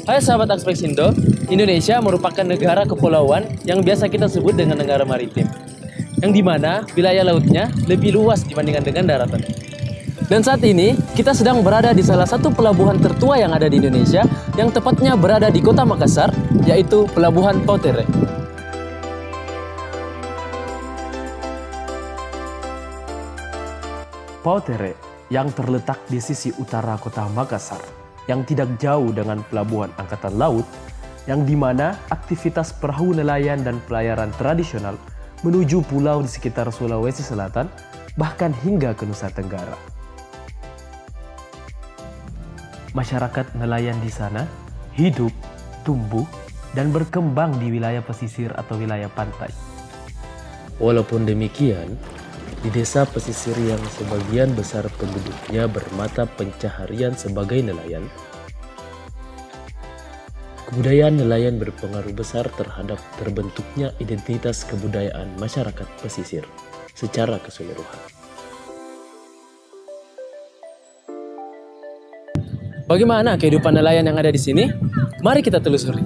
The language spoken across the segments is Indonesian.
Hai sahabat Aspeksindo, Indonesia merupakan negara kepulauan yang biasa kita sebut dengan negara maritim, yang dimana wilayah lautnya lebih luas dibandingkan dengan daratan. Dan saat ini kita sedang berada di salah satu pelabuhan tertua yang ada di Indonesia, yang tepatnya berada di kota Makassar, yaitu Pelabuhan Pautere. Pautere yang terletak di sisi utara kota Makassar, yang tidak jauh dengan pelabuhan angkatan laut, yang dimana aktivitas perahu nelayan dan pelayaran tradisional menuju pulau di sekitar Sulawesi Selatan, bahkan hingga ke Nusa Tenggara. Masyarakat nelayan di sana hidup, tumbuh, dan berkembang di wilayah pesisir atau wilayah pantai. Walaupun demikian, di desa pesisir yang sebagian besar penduduknya bermata pencaharian sebagai nelayan, kebudayaan nelayan berpengaruh besar terhadap terbentuknya identitas kebudayaan masyarakat pesisir secara keseluruhan. Bagaimana kehidupan nelayan yang ada di sini? Mari kita telusuri.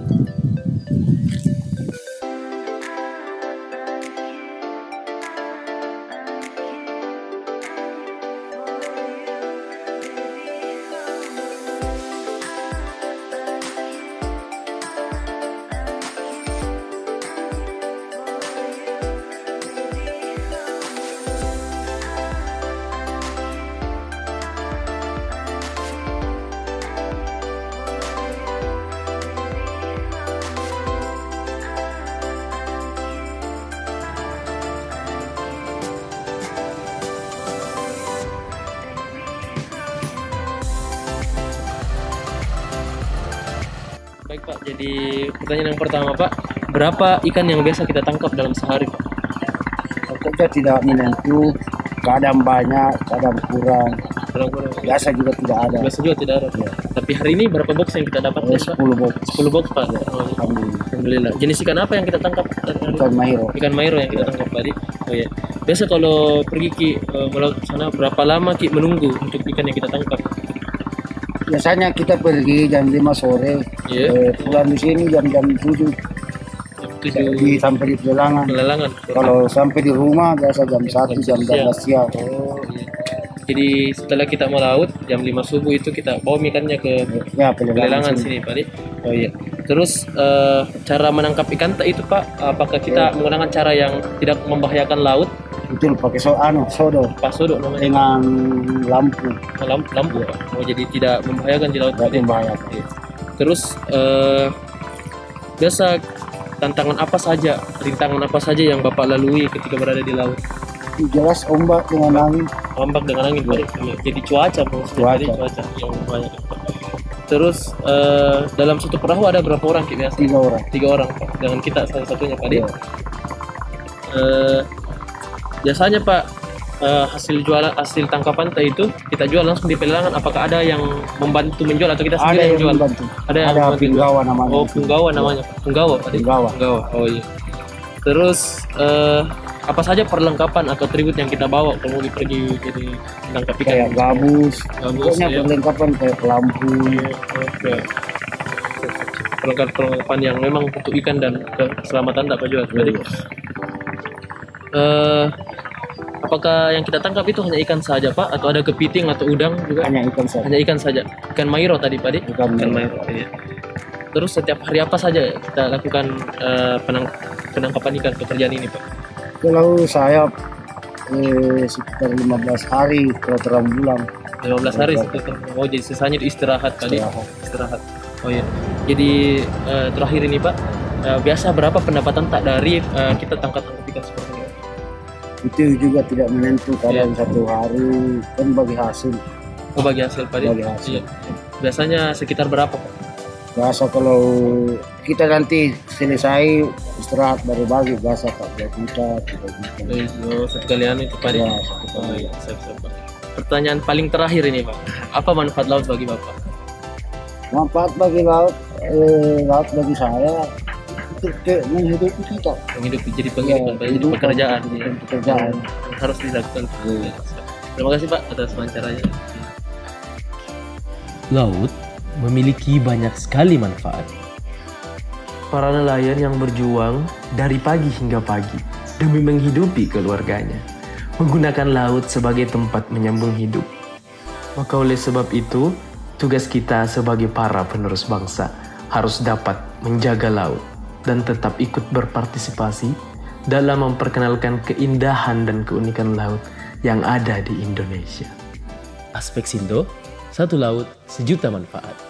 Baik Pak, jadi pertanyaan yang pertama Pak, berapa ikan yang biasa kita tangkap dalam sehari Pak? Kita tidak menentu, kadang banyak, kadang kurang. Kurang-kurang. Biasa juga tidak ada. Biasa juga tidak ada. Ya. Tapi hari ini berapa box yang kita dapat Pak? 10 box. 10 box Pak. Alhamdulillah. Alhamdulillah. Jenis ikan apa yang kita tangkap? Ikan mahiro. Ikan mairo yang kita tangkap tadi. Oh iya. Biasa kalau pergi Ki melaut sana berapa lama Ki menunggu untuk ikan yang kita tangkap? Biasanya kita pergi jam 5 sore, Iya. pulang di sini jam-jam 7. Jadi sampai di pelelangan. Pelelangan. Kalau sampai di rumah biasa jam 1, jam 12 siang. Oh iya. Jadi setelah kita melaut jam 5 subuh itu kita bawa ikannya ke Ya, pelelangan sini Pak. Oh iya. Terus cara menangkap ikan itu Pak, apakah kita menggunakan cara yang tidak membahayakan laut? Betul, pakai sodo Pas sodok namanya. dengan lampu. Lampu Pak. Oh jadi tidak membahayakan di laut. Tidak membahayakan. Iya. Terus biasa tantangan apa saja, rintangan apa saja yang Bapak lalui ketika berada di laut? Jelas ombak dengan angin. Ombak dengan angin Pak. Iya. Jadi cuaca maksudnya. Cuaca. Jadi cuaca yang banyak. Terus dalam satu perahu ada berapa orang Ki biasa? 3 orang. 3 orang Pak. Dengan kita salah satunya Pak. Iya. Biasanya Pak, hasil tangkapan itu kita jual langsung di pelelangan. Apakah ada yang membantu menjual atau kita Ada sendiri yang jual? membantu. Ada yang Ada membantu jual? penggawa namanya. Oh, penggawa namanya. Penggawa Pak. Penggawa. Penggawa. Oh iya. Terus apa saja perlengkapan atau atribut yang kita bawa kalau mau pergi jadi menangkap ikan? Kayak gabus. Gabus, Pokoknya iya. perlengkapan kayak lampu. Oke. Perlengkapan yang memang untuk ikan dan keselamatan tak jual tadi. Apakah yang kita tangkap itu hanya ikan saja Pak, atau ada kepiting atau udang juga? Hanya ikan saja. Hanya ikan saja. Ikan mairo tadi Pak. Ikan Mairo. Iya. Terus setiap hari apa saja kita lakukan penangkapan ikan pekerjaan ini Pak? Kalau saya sekitar 15 hari kalau terang bulan. 15 hari sekitar. Oh jadi sisanya istirahat tadi. Istirahat. Oh iya. Jadi terakhir ini Pak, biasa berapa pendapatan tak dari kita tangkap ikan seperti ini? Itu juga tidak menentu, kadang satu hari kan bagi hasil. Oh bagi hasil Pak. Bagi hasil. Iya. Biasanya sekitar berapa Pak? Biasa kalau kita nanti selesai istirahat baru bagi, biasa 4 juta, 3 juta. Oh, sekalian itu Pak. Ya, Oh iya, siap, Pak. Pertanyaan paling terakhir ini Pak, apa manfaat laut bagi Bapak? Manfaat bagi laut, laut bagi saya itu menghidupi kita. Menghidupi jadi penghidupan, jadi pekerjaan. Pekerjaan. Harus dilakukan. Terima kasih Pak atas wawancaranya. Laut memiliki banyak sekali manfaat. Para nelayan yang berjuang dari pagi hingga pagi demi menghidupi keluarganya, menggunakan laut sebagai tempat menyambung hidup. Maka oleh sebab itu, tugas kita sebagai para penerus bangsa harus dapat menjaga laut dan tetap ikut berpartisipasi dalam memperkenalkan keindahan dan keunikan laut yang ada di Indonesia. Aspek Sindo, satu laut, sejuta manfaat.